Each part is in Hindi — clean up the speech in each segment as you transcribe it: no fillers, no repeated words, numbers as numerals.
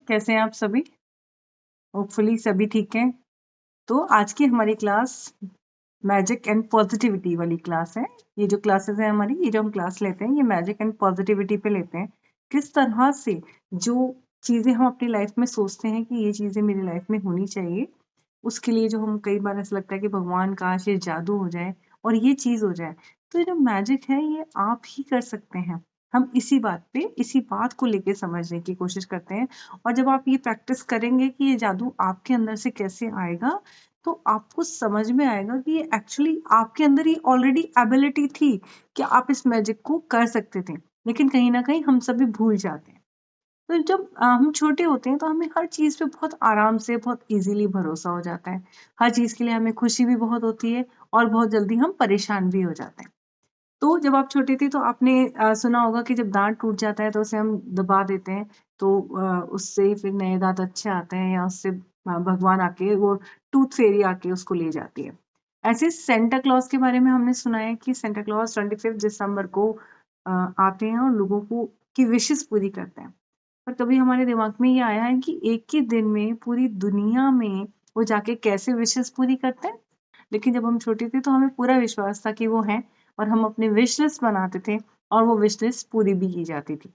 कैसे हैं आप सभी? होपफुली सभी ठीक हैं। तो आज की हमारी क्लास मैजिक एंड पॉजिटिविटी वाली क्लास है। ये जो क्लासेस है हमारी, ये जो हम क्लास लेते हैं, ये मैजिक एंड पॉजिटिविटी पे लेते हैं। किस तरह से जो चीज़ें हम अपनी लाइफ में सोचते हैं कि ये चीज़ें मेरी लाइफ में होनी चाहिए, उसके लिए जो हम कई बार ऐसा लगता है कि भगवान काश ये जादू हो जाए और ये चीज़ हो जाए। तो ये जो मैजिक है ये आप ही कर सकते हैं। हम इसी बात को लेके समझने की कोशिश करते हैं। और जब आप ये प्रैक्टिस करेंगे कि ये जादू आपके अंदर से कैसे आएगा, तो आपको समझ में आएगा कि ये एक्चुअली आपके अंदर ही ऑलरेडी एबिलिटी थी कि आप इस मैजिक को कर सकते थे। लेकिन कहीं न कहीं हम सभी भूल जाते हैं। तो जब हम छोटे होते हैं तो हमें हर चीज़ पे बहुत आराम से, बहुत ईज़िली भरोसा हो जाता है। हर चीज़ के लिए हमें खुशी भी बहुत होती है और बहुत जल्दी हम परेशान भी हो जाते हैं। तो जब आप छोटे थे तो आपने सुना होगा कि जब दाँत टूट जाता है तो उसे हम दबा देते हैं, तो उससे फिर नए दाँत अच्छे आते हैं, या उससे भगवान आके, वो टूथ फेरी आके उसको ले जाती है। ऐसे सेंटा क्लॉज़ के बारे में हमने सुना है कि सेंटा क्लॉज़ 25 दिसंबर को आते हैं और लोगों को की विशेज़ पूरी करते हैं। पर कभी हमारे दिमाग में ये आया है कि एक ही दिन में पूरी दुनिया में वो जाके कैसे विशेज़ पूरी करते हैं? लेकिन जब हम छोटे थे तो हमें पूरा विश्वास था कि वो हैं, और हम अपनी विश लिस्ट बनाते थे और वो विश लिस्ट पूरी भी की जाती थी।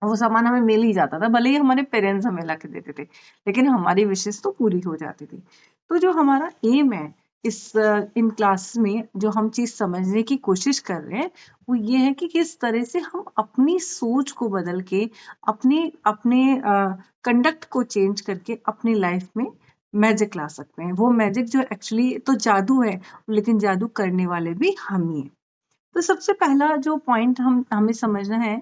और वो सामान हमें मिल ही जाता था, भले ही हमारे पेरेंट्स हमें ला के देते थे, लेकिन हमारी विशेस तो पूरी हो जाती थी। तो जो हमारा एम है इन क्लास में, जो हम चीज़ समझने की कोशिश कर रहे हैं, वो ये है कि किस तरह से हम अपनी सोच को बदल के अपने अपने कंडक्ट को चेंज करके अपनी लाइफ में मैजिक ला सकते हैं। वो मैजिक जो एक्चुअली तो जादू है, लेकिन जादू करने वाले भी हम ही हैं। तो सबसे पहला जो पॉइंट हमें समझना है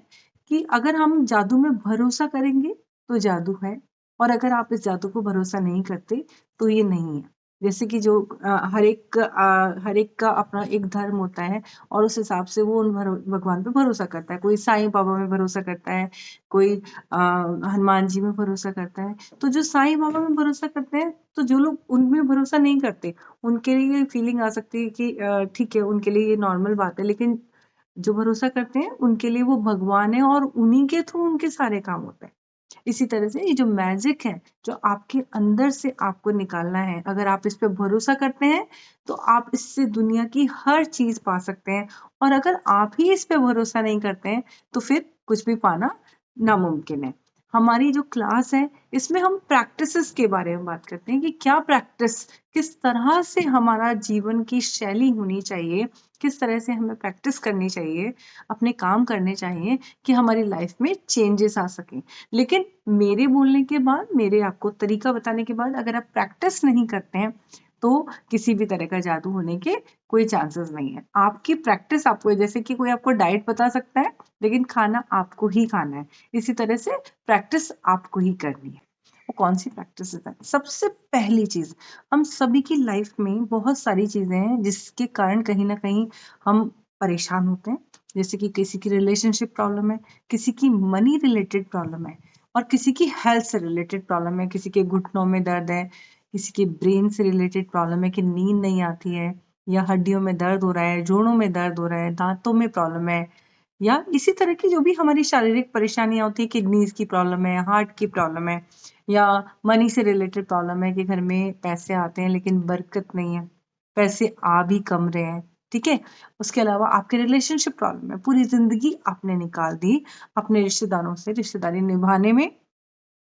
कि अगर हम जादू में भरोसा करेंगे तो जादू है, और अगर आप इस जादू को भरोसा नहीं करते तो ये नहीं है। जैसे कि जो हर एक का अपना एक धर्म होता है, और उस हिसाब से वो उन भगवान पे भरोसा करता है। कोई साईं बाबा में भरोसा करता है, कोई हनुमान जी में भरोसा करता है। तो जो साईं बाबा में भरोसा करते हैं, तो जो लोग उनमें भरोसा नहीं करते, उनके लिए ये फीलिंग आ सकती है कि ठीक है, उनके लिए ये नॉर्मल बात है, लेकिन जो भरोसा करते हैं उनके लिए वो भगवान है, और उन्हीं के थ्रू उनके सारे काम होते हैं। इसी तरह से ये जो मैजिक है, जो आपके अंदर से आपको निकालना है, अगर आप इस पे भरोसा करते हैं तो आप इससे दुनिया की हर चीज पा सकते हैं। और अगर आप ही इस पे भरोसा नहीं करते हैं तो फिर कुछ भी पाना नामुमकिन है। हमारी जो क्लास है, इसमें हम प्रैक्टिसेस के बारे में बात करते हैं कि क्या प्रैक्टिस, किस तरह से हमारा जीवन की शैली होनी चाहिए, किस तरह से हमें प्रैक्टिस करनी चाहिए, अपने काम करने चाहिए कि हमारी लाइफ में चेंजेस आ सकें। लेकिन मेरे बोलने के बाद, मेरे आपको तरीका बताने के बाद, अगर आप प्रैक्टिस नहीं करते हैं तो किसी भी तरह का जादू होने के कोई चांसेस नहीं है। आपकी प्रैक्टिस, आपको जैसे कि कोई आपको डाइट बता सकता है, लेकिन खाना आपको ही खाना है। इसी तरह से प्रैक्टिस आपको ही करनी है। वो कौन सी प्रैक्टिस है? सबसे पहली चीज, हम सभी की लाइफ में बहुत सारी चीजें हैं जिसके कारण कहीं ना कहीं हम परेशान होते हैं। जैसे कि किसी की रिलेशनशिप प्रॉब्लम है, किसी की मनी रिलेटेड प्रॉब्लम है, और किसी की हेल्थ से रिलेटेड प्रॉब्लम है। किसी के घुटनों में दर्द है, किसी के ब्रेन से रिलेटेड प्रॉब्लम है कि नींद नहीं आती है, या हड्डियों में दर्द हो रहा है, जोड़ों में दर्द हो रहा है, दांतों में प्रॉब्लम है, या इसी तरह की जो भी हमारी शारीरिक परेशानियां होती है, किडनीज की प्रॉब्लम है, हार्ट की प्रॉब्लम है, या मनी से रिलेटेड प्रॉब्लम है कि घर में पैसे आते हैं लेकिन बरकत नहीं है, पैसे आ भी कम रहे हैं। ठीक है। उसके अलावा आपके रिलेशनशिप प्रॉब्लम है, पूरी जिंदगी आपने निकाल दी अपने रिश्तेदारों से रिश्तेदारी निभाने में,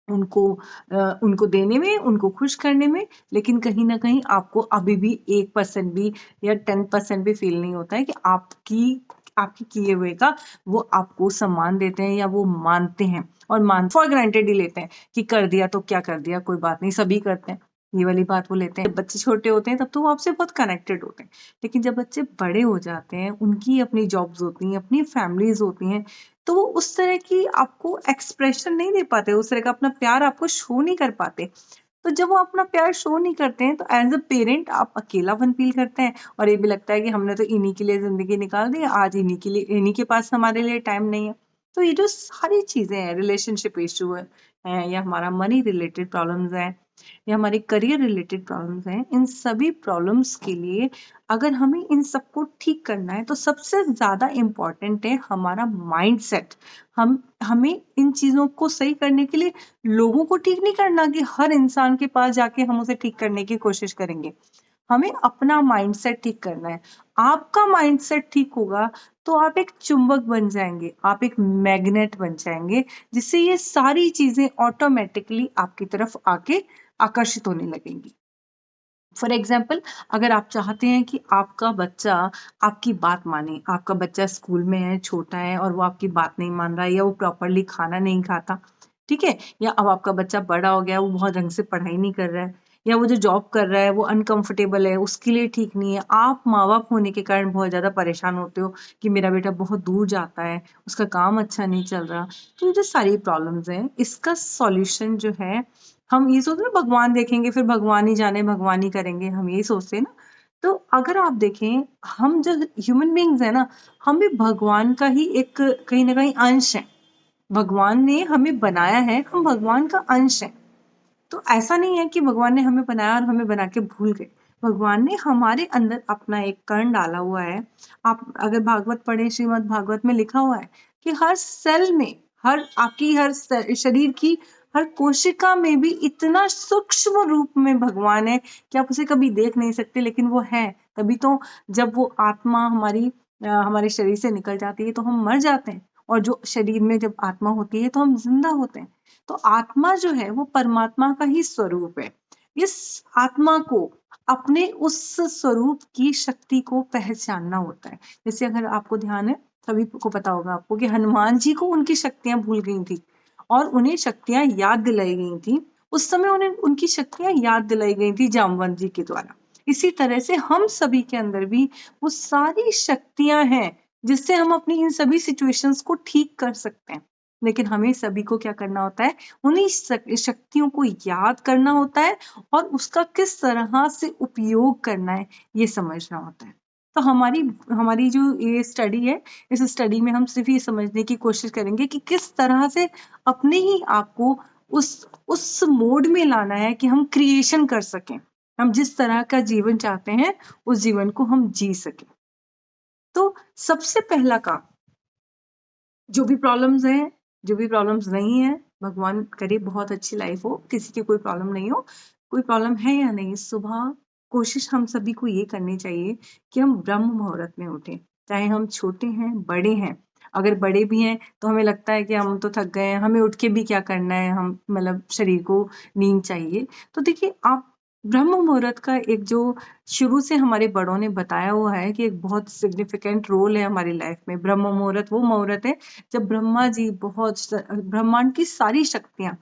उनको देने में, उनको खुश करने में, लेकिन कहीं ना कहीं आपको अभी भी 1% भी या 10% भी फील नहीं होता है कि आपकी किए हुए का वो आपको सम्मान देते हैं, या वो मानते हैं, और फॉर ग्रांटेड ही लेते हैं कि कर दिया तो क्या कर दिया, कोई बात नहीं, सभी करते हैं। ये वाली बात वो लेते हैं। जब बच्चे छोटे होते हैं तब तो वो आपसे बहुत कनेक्टेड होते हैं, लेकिन जब बच्चे बड़े हो जाते हैं, उनकी अपनी जॉब्स होती हैं, अपनी फैमिलीज होती हैं, तो वो उस तरह की आपको एक्सप्रेशन नहीं दे पाते, उस तरह का अपना प्यार आपको शो नहीं कर पाते। तो जब वो अपना प्यार शो नहीं करते हैं तो एज अ पेरेंट आप अकेलापन फील करते हैं, और ये भी लगता है कि हमने तो इन्हीं के लिए जिंदगी निकाल दी, आज इन्हीं के पास हमारे लिए टाइम नहीं है। तो ये जो सारी चीजें हैं, रिलेशनशिप इशू है, या हमारा मनी रिलेटेड प्रॉब्लम्स हैं, या हमारे करियर रिलेटेड प्रॉब्लम्स हैं, इन सभी प्रॉब्लम्स के लिए अगर हमें इन सबको ठीक करना है तो सबसे ज़्यादा इम्पॉर्टेंट है हमारा माइंडसेट। हमें इन चीज़ों को सही करने के लिए लोगों को ठीक नहीं करना कि हर इंसान के पास जाके हम उसे ठीक करने की कोशिश करेंगे। हमें अपना माइंडसेट ठीक करना है। आपका माइंडसेट ठीक होगा तो आप एक चुंबक बन जाएंगे, आप एक मैग्नेट बन जाएंगे, जिससे ये सारी चीजें ऑटोमेटिकली आपकी तरफ आके आकर्षित होने लगेंगी। फॉर एग्जाम्पल, अगर आप चाहते हैं कि आपका बच्चा आपकी बात माने, आपका बच्चा स्कूल में है, छोटा है और वो आपकी बात नहीं मान रहा है, या वो प्रॉपरली खाना नहीं खाता, ठीक है, या अब आपका बच्चा बड़ा हो गया, वो बहुत ढंग से पढ़ाई नहीं कर रहा है, या वो जो जॉब कर रहा है वो अनकंफर्टेबल है, उसके लिए ठीक नहीं है, आप माँ बाप होने के कारण बहुत ज्यादा परेशान होते हो कि मेरा बेटा बहुत दूर जाता है, उसका काम अच्छा नहीं चल रहा। तो ये जो सारी प्रॉब्लम्स हैं, इसका सॉल्यूशन जो है, हम ये सोचते हैं ना भगवान देखेंगे फिर भगवान ही जाने, भगवान ही करेंगे, हम यही सोचते हैं ना। तो अगर आप देखें, हम जो ह्यूमन बींग्स है ना, हम भी भगवान का ही एक कहीं ना कहीं अंश है। भगवान ने हमें बनाया है, हम भगवान का अंश है। तो ऐसा नहीं है कि भगवान ने हमें बनाया और हमें बना के भूल गए। भगवान ने हमारे अंदर अपना एक कण डाला हुआ है। आप अगर भागवत पढ़े, श्रीमद् भागवत में लिखा हुआ है कि हर सेल में, हर आपकी हर शरीर की हर कोशिका में भी इतना सूक्ष्म रूप में भगवान है कि आप उसे कभी देख नहीं सकते, लेकिन वो है। तभी तो जब वो आत्मा हमारे शरीर से निकल जाती है तो हम मर जाते हैं, और जो शरीर में जब आत्मा होती है तो हम जिंदा होते हैं। तो आत्मा जो है वो परमात्मा का ही स्वरूप है। इस आत्मा को अपने उस स्वरूप की शक्ति को पहचानना होता है। जैसे अगर आपको ध्यान है, सभी को पता होगा आपको कि हनुमान जी को उनकी शक्तियां भूल गई थी और उन्हें शक्तियां याद दिलाई गई थी। उस समय उन्हें उनकी शक्तियां याद दिलाई गई थी जामवंत जी के द्वारा। इसी तरह से हम सभी के अंदर भी वो सारी शक्तियां हैं जिससे हम अपनी इन सभी सिचुएशंस को ठीक कर सकते हैं। लेकिन हमें सभी को क्या करना होता है, उन्हीं शक्तियों को याद करना होता है और उसका किस तरह से उपयोग करना है ये समझना होता है। तो हमारी हमारी जो ये स्टडी है, इस स्टडी में हम सिर्फ ये समझने की कोशिश करेंगे कि किस तरह से अपने ही आप को उस मोड में लाना है कि हम क्रिएशन कर सकें, हम जिस तरह का जीवन चाहते हैं उस जीवन को हम जी सकें। तो सबसे पहला काम, जो भी प्रॉब्लम्स हैं, जो भी प्रॉब्लम्स नहीं है, भगवान करे बहुत अच्छी लाइफ हो, किसी की कोई प्रॉब्लम नहीं हो, कोई प्रॉब्लम है या नहीं, सुबह कोशिश हम सभी को ये करनी चाहिए कि हम ब्रह्म मुहूर्त में उठें। चाहे हम छोटे हैं, बड़े हैं। अगर बड़े भी हैं तो हमें लगता है कि हम तो थक गए हैं, हमें उठ के भी क्या करना है, हम मतलब शरीर को नींद चाहिए। तो देखिए, आप ब्रह्म मुहूर्त का एक जो शुरू से हमारे बड़ों ने बताया हुआ है कि एक बहुत सिग्निफिकेंट रोल है हमारी लाइफ में। ब्रह्म मुहूर्त वो मुहूर्त है जब ब्रह्मा जी ब्रह्मांड की सारी शक्तियां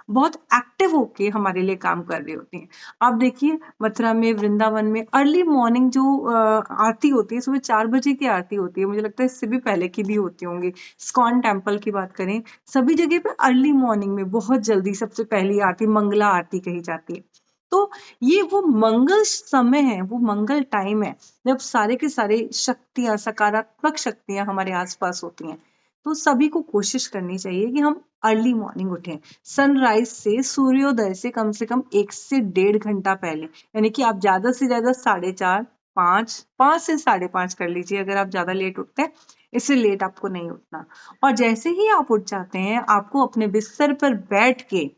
बहुत एक्टिव होके हमारे लिए काम कर रही होती हैं। आप देखिए, मथुरा में, वृंदावन में अर्ली मॉर्निंग जो आरती होती है, सुबह 4 बजे की आरती होती है, मुझे लगता है इससे भी पहले की भी होती होंगी। स्कॉन टेम्पल की बात करें, सभी जगह पे अर्ली मॉर्निंग में बहुत जल्दी सबसे पहली आरती मंगला आरती कही जाती है। तो ये वो मंगल समय है, वो मंगल टाइम है जब सारे के सारे शक्तियां, सकारात्मक शक्तियां हमारे आसपास होती हैं। तो सभी को कोशिश करनी चाहिए कि हम अर्ली मॉर्निंग उठें। सनराइज से, सूर्योदय से कम 1 से 1.5 घंटा पहले, यानी कि आप ज्यादा से ज्यादा 4:30, 5 से 5:30 कर लीजिए अगर आप ज्यादा लेट उठते हैं। इससे लेट आपको नहीं उठना। और जैसे ही आप उठ जाते हैं, आपको अपने बिस्तर पर बैठ के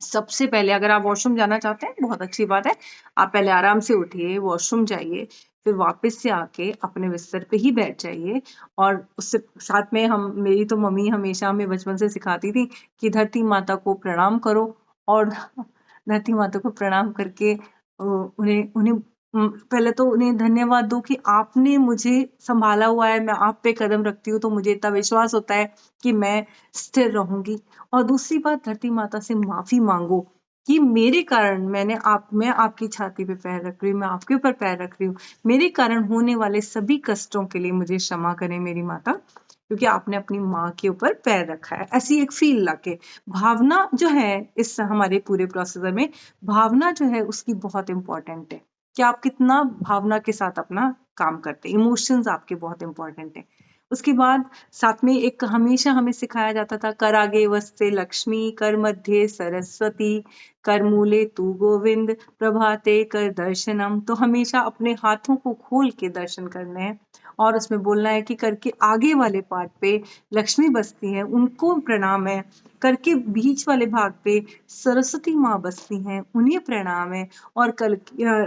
सबसे पहले, अगर आप वॉशरूम जाना चाहते हैं बहुत अच्छी बात है, आप पहले आराम से उठिए, वॉशरूम जाइए, फिर वापस से आके अपने बिस्तर पे ही बैठ जाइए। और उससे साथ में, हम मेरी तो मम्मी हमेशा हमें बचपन से सिखाती थी कि धरती माता को प्रणाम करो। और धरती माता को प्रणाम करके उन्हें उन्हें पहले तो उन्हें धन्यवाद दो कि आपने मुझे संभाला हुआ है, मैं आप पे कदम रखती हूँ तो मुझे इतना विश्वास होता है कि मैं स्थिर रहूंगी। और दूसरी बात, धरती माता से माफी मांगो कि मेरे कारण मैं आपकी छाती पे पैर रख रही हूँ, मैं आपके ऊपर पैर रख रही हूँ, मेरे कारण होने वाले सभी कष्टों के लिए मुझे क्षमा करें मेरी माता, क्योंकि आपने अपनी माँ के ऊपर पैर रखा है। ऐसी एक फील लाके, भावना जो है इस हमारे पूरे प्रोसीजर में, भावना जो है उसकी बहुत इंपॉर्टेंट है कि आप कितना भावना के साथ अपना काम करते हैं। इमोशंस आपके बहुत इंपॉर्टेंट है। उसके बाद साथ में एक हमेशा हमें सिखाया जाता था, कर आगे वस्ते लक्ष्मी, कर मध्य सरस्वती, कर मूले तू गोविंद, प्रभाते कर दर्शनम। तो हमेशा अपने हाथों को खोल के दर्शन करने हैं और उसमें बोलना है कि कर के आगे वाले पार्ट पे लक्ष्मी बसती है, उनको प्रणाम है। कर के बीच वाले भाग पे सरस्वती माँ बसती हैं, उन्हें प्रणाम है। और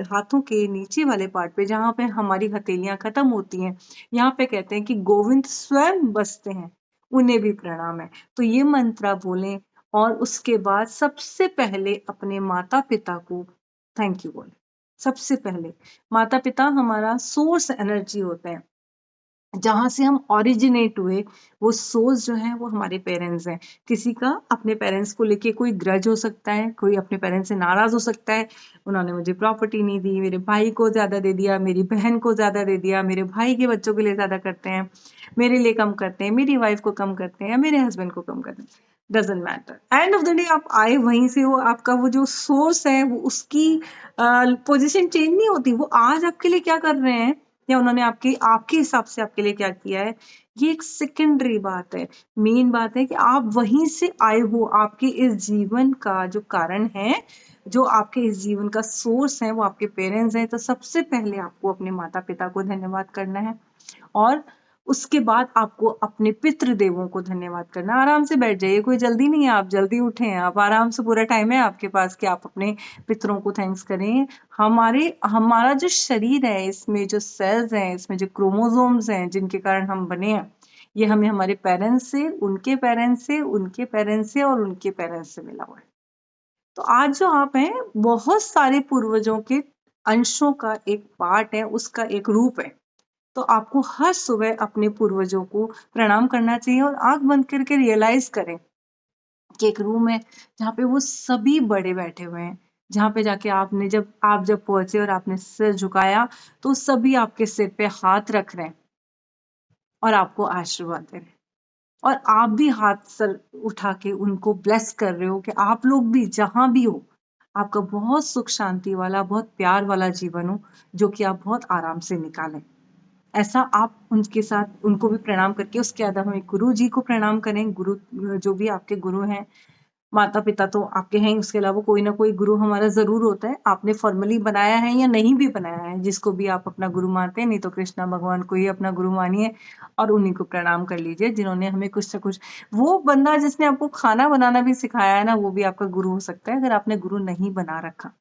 हाथों के नीचे वाले पार्ट पे जहाँ पे हमारी हथेलियां खत्म होती हैं, यहाँ पे कहते हैं कि गोविंद स्वयं बसते हैं, उन्हें भी प्रणाम है। तो ये मंत्र आप बोलें और उसके बाद सबसे पहले अपने माता पिता को थैंक यू बोले। सबसे पहले माता पिता हमारा सोर्स एनर्जी होते हैं, जहां से हम ओरिजिनेट हुए, वो सोर्स जो है वो हमारे पेरेंट्स हैं। किसी का अपने पेरेंट्स को लेके कोई ग्रज हो सकता है, कोई अपने पेरेंट्स से नाराज हो सकता है, उन्होंने मुझे प्रॉपर्टी नहीं दी, मेरे भाई को ज्यादा दे दिया, मेरी बहन को ज्यादा दे दिया, मेरे भाई के बच्चों के लिए ज्यादा करते हैं, मेरे लिए कम करते हैं, मेरी वाइफ को कम करते हैं, मेरे हस्बैंड को कम करते हैं। Doesn't matter, end of the day आप आए वहीं से हो, आपका वो जो सोर्स है वो उसकी पोजीशन चेंज नहीं होती। वो आज आपके लिए क्या कर रहे हैं या उन्होंने आपके आपके हिसाब से आपके लिए क्या किया है, ये एक सेकेंडरी बात है। मेन बात है कि आप वहीं से आए हो, आपके इस जीवन का जो कारण है, जो आपके इस जीवन का सोर्स है वो आपके पेरेंट्स हैं। तो सबसे पहले आपको अपने माता पिता को धन्यवाद करना है और उसके बाद आपको अपने पितृ देवों को धन्यवाद करना। आराम से बैठ जाइए, कोई जल्दी नहीं है, आप जल्दी उठें, आप आराम से, पूरा टाइम है आपके पास कि आप अपने पितरों को थैंक्स करें। हमारा जो शरीर है, इसमें जो सेल्स हैं, इसमें जो क्रोमोसोम्स हैं जिनके कारण हम बने हैं, ये हमें हमारे पेरेंट्स से, उनके पेरेंट्स से, उनके पेरेंट्स से और उनके पेरेंट्स से मिला हुआ है। तो आज जो आप हैं, बहुत सारे पूर्वजों के अंशों का एक पार्ट है, उसका एक रूप है। तो आपको हर सुबह अपने पूर्वजों को प्रणाम करना चाहिए और आंख बंद करके रियलाइज करें कि एक रूम है जहाँ पे वो सभी बड़े बैठे हुए हैं, जहाँ पे जाके आप जब पहुंचे और आपने सिर झुकाया, तो सभी आपके सिर पे हाथ रख रहे हैं और आपको आशीर्वाद दे रहे हैं। और आप भी हाथ सर उठा के उनको ब्लेस कर रहे हो कि आप लोग भी जहां भी हो, आपका बहुत सुख शांति वाला, बहुत प्यार वाला जीवन हो, जो कि आप बहुत आराम से निकालें। ऐसा आप उनके साथ, उनको भी प्रणाम करके, उसके बाद हमें गुरु जी को प्रणाम करें। गुरु, जो भी आपके गुरु हैं, माता पिता तो आपके हैं, उसके अलावा कोई ना कोई गुरु हमारा जरूर होता है। आपने फॉर्मली बनाया है या नहीं भी बनाया है, जिसको भी आप अपना गुरु मानते हैं, नहीं तो कृष्णा भगवान को ही अपना गुरु मानिए और उन्हीं को प्रणाम कर लीजिए, जिन्होंने हमें कुछ से कुछ, वो बंदा जिसने आपको खाना बनाना भी सिखाया है ना, वो भी आपका गुरु हो सकता है, अगर आपने गुरु नहीं बना रखा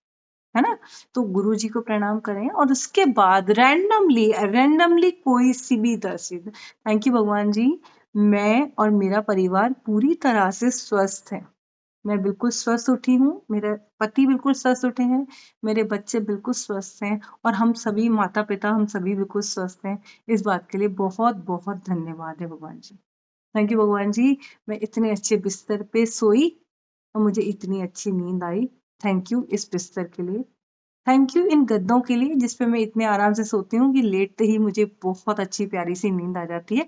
है ना। तो गुरु जी को प्रणाम करें और उसके बाद रैंडमली रैंडमली कोई सी भी तस्वीर, थैंक यू भगवान जी, मैं और मेरा परिवार पूरी तरह से स्वस्थ है, मैं बिल्कुल स्वस्थ उठी हूँ, मेरे पति बिल्कुल स्वस्थ उठे हैं, मेरे बच्चे बिल्कुल स्वस्थ हैं और हम सभी माता पिता, हम सभी बिल्कुल स्वस्थ हैं। इस बात के लिए बहुत बहुत धन्यवाद है भगवान जी। थैंक यू भगवान जी, मैं इतने अच्छे बिस्तर पे सोई और मुझे इतनी अच्छी नींद आई। थैंक यू इस बिस्तर के लिए, थैंक यू इन गद्दों के लिए जिसपे मैं इतने आराम से सोती हूँ कि लेटते ही मुझे बहुत अच्छी प्यारी सी नींद आ जाती है।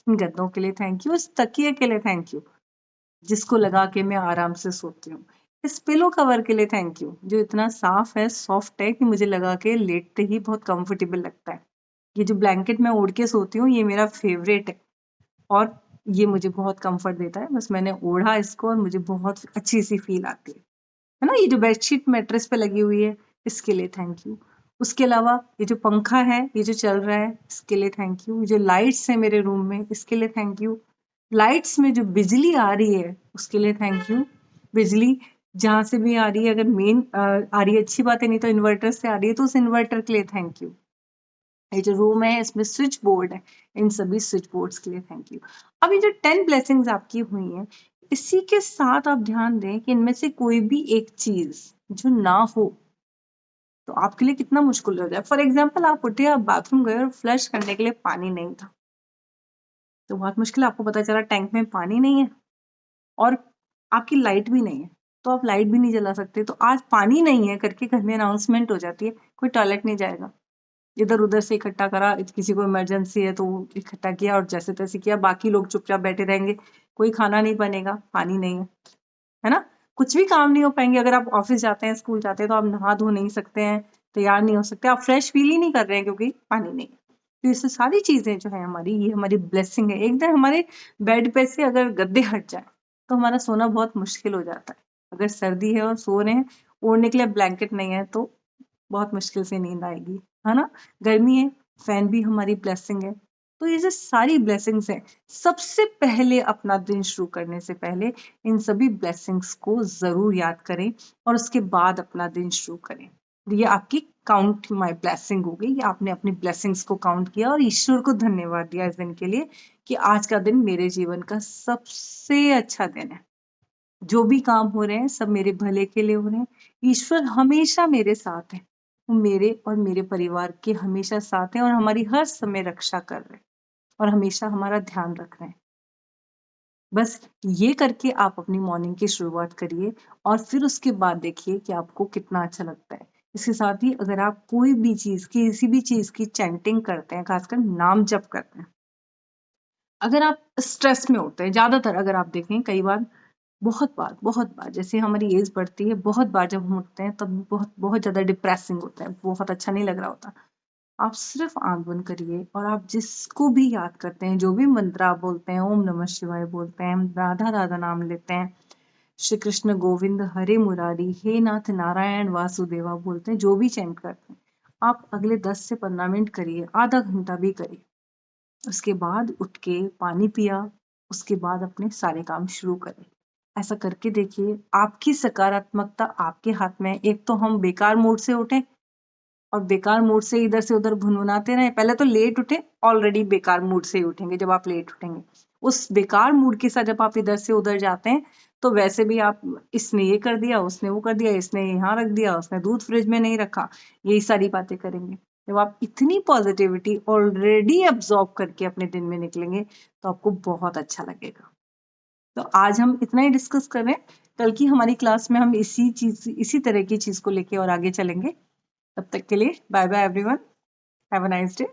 इन गद्दों के लिए थैंक यू, इस तकिए के लिए थैंक यू जिसको लगा के मैं आराम से सोती हूँ, इस पिलो कवर के लिए थैंक यू जो इतना साफ है, सॉफ्ट है कि मुझे लगा के लेटते ही बहुत कंफर्टेबल लगता है। ये जो ब्लैंकेट मैं ओढ़ के सोती हूँ, ये मेरा फेवरेट है और ये मुझे बहुत कंफर्ट देता है। बस मैंने ओढ़ा इसको और मुझे बहुत अच्छी सी फील आती है ना। ये जो बेडशीट मैट्रेस पे लगी हुई है, इसके लिए थैंक यू। उसके अलावा ये जो पंखा है, ये जो चल रहा है, इसके लिए थैंक यू। ये जो लाइट्स है मेरे रूम में, इसके लिए थैंक यू। लाइट्स में जो बिजली आ रही है, उसके लिए थैंक यू। बिजली जहां से भी आ रही है, अगर मेन आ रही है अच्छी बात है, नहीं तो इन्वर्टर से आ रही है, तो उस इन्वर्टर के लिए थैंक यू। ये जो रूम है, इसमें स्विच बोर्ड है, इन सभी स्विच बोर्ड्स के लिए थैंक यू। अब ये जो 10 ब्लेसिंग्स आपकी हुई हैं, इसी के साथ आप ध्यान दें कि इनमें से कोई भी एक चीज जो ना हो तो आपके लिए कितना मुश्किल हो जाए। फॉर एग्जाम्पल, आप उठे, आप बाथरूम गए और फ्लश करने के लिए पानी नहीं था, तो बहुत मुश्किल, आपको पता चला टैंक में पानी नहीं है और आपकी लाइट भी नहीं है, तो आप लाइट भी नहीं जला सकते। तो आज पानी नहीं है करके घर में अनाउंसमेंट हो जाती है, कोई टॉयलेट नहीं जाएगा, इधर उधर से इकट्ठा करा, किसी को इमरजेंसी है तो इकट्ठा किया और जैसे तैसे किया, बाकी लोग चुपचाप बैठे रहेंगे, कोई खाना नहीं बनेगा, पानी नहीं है ना। कुछ भी काम नहीं हो पाएंगे। अगर आप ऑफिस जाते हैं, स्कूल जाते हैं, तो आप नहा धो नहीं सकते हैं, तैयार नहीं हो सकते, आप फ्रेश फील ही नहीं कर रहे हैं क्योंकि पानी नहीं है। तो ये सारी चीजें जो है हमारी, ये हमारी ब्लेसिंग है। एक दिन हमारे बेड पे से अगर गद्दे हट जाए तो हमारा सोना बहुत मुश्किल हो जाता है। अगर सर्दी है और सो रहे हैं, ओढ़ने के लिए ब्लैंकेट नहीं है, तो बहुत मुश्किल से नींद आएगी, है ना। गर्मी है, फैन भी हमारी ब्लेसिंग है। तो ये जो सारी ब्लेसिंग्स हैं, सबसे पहले अपना दिन शुरू करने से पहले इन सभी ब्लेसिंग्स को जरूर याद करें और उसके बाद अपना दिन शुरू करें। ये आपकी काउंट माय ब्लेसिंग हो गई। ये आपने अपनी ब्लेसिंग्स को काउंट किया और ईश्वर को धन्यवाद दिया इस दिन के लिए कि आज का दिन मेरे जीवन का सबसे अच्छा दिन है। जो भी काम हो रहे हैं सब मेरे भले के लिए हो रहे हैं। ईश्वर हमेशा मेरे साथ है, वो मेरे और मेरे परिवार के हमेशा साथ हैं और हमारी हर समय रक्षा कर रहे हैं और हमेशा हमारा ध्यान रख रहे हैं। बस ये करके आप अपनी मॉर्निंग की शुरुआत करिए और फिर उसके बाद देखिए कि आपको कितना अच्छा लगता है। इसके साथ ही अगर आप कोई भी चीज, किसी भी चीज की चैंटिंग करते हैं, खासकर नाम जप करते हैं, अगर आप स्ट्रेस में होते हैं, ज्यादातर अगर आप देखें, कई बार, बहुत बार जैसे हमारी एज बढ़ती है, बहुत बार जब हम उठते हैं तब बहुत बहुत ज्यादा डिप्रेसिंग होता है, बहुत अच्छा नहीं लग रहा होता। आप सिर्फ आंख बंद करिए और आप जिसको भी याद करते हैं, जो भी मंत्र आप बोलते हैं, ओम नमः शिवाय बोलते हैं, राधा राधा नाम लेते हैं, श्री कृष्ण गोविंद हरे मुरारी, हे नाथ नारायण वासुदेवा बोलते हैं, जो भी चैंट करते हैं, आप अगले 10 से 15 मिनट करिए, आधा घंटा भी करिए। उसके बाद उठ के पानी पिया, उसके बाद अपने सारे काम शुरू करें। ऐसा करके देखिए, आपकी सकारात्मकता आपके हाथ में है। एक तो हम बेकार मूड से उठे और बेकार मूड से इधर से उधर भुनभुनाते रहे। पहले तो लेट उठे, ऑलरेडी बेकार मूड से ही उठेंगे जब आप लेट उठेंगे। उस बेकार मूड के साथ जब आप इधर से उधर जाते हैं तो वैसे भी आप, इसने ये कर दिया, उसने वो कर दिया, इसने यहाँ रख दिया, उसने दूध फ्रिज में नहीं रखा, यही सारी बातें करेंगे। जब आप इतनी पॉजिटिविटी ऑलरेडी एब्जॉर्ब करके अपने दिन में निकलेंगे तो आपको बहुत अच्छा लगेगा। तो आज हम इतना ही डिस्कस कर रहे हैं। कल की हमारी क्लास में हम इसी तरह की चीज को लेके और आगे चलेंगे। तब तक के लिए bye bye everyone, have a nice day.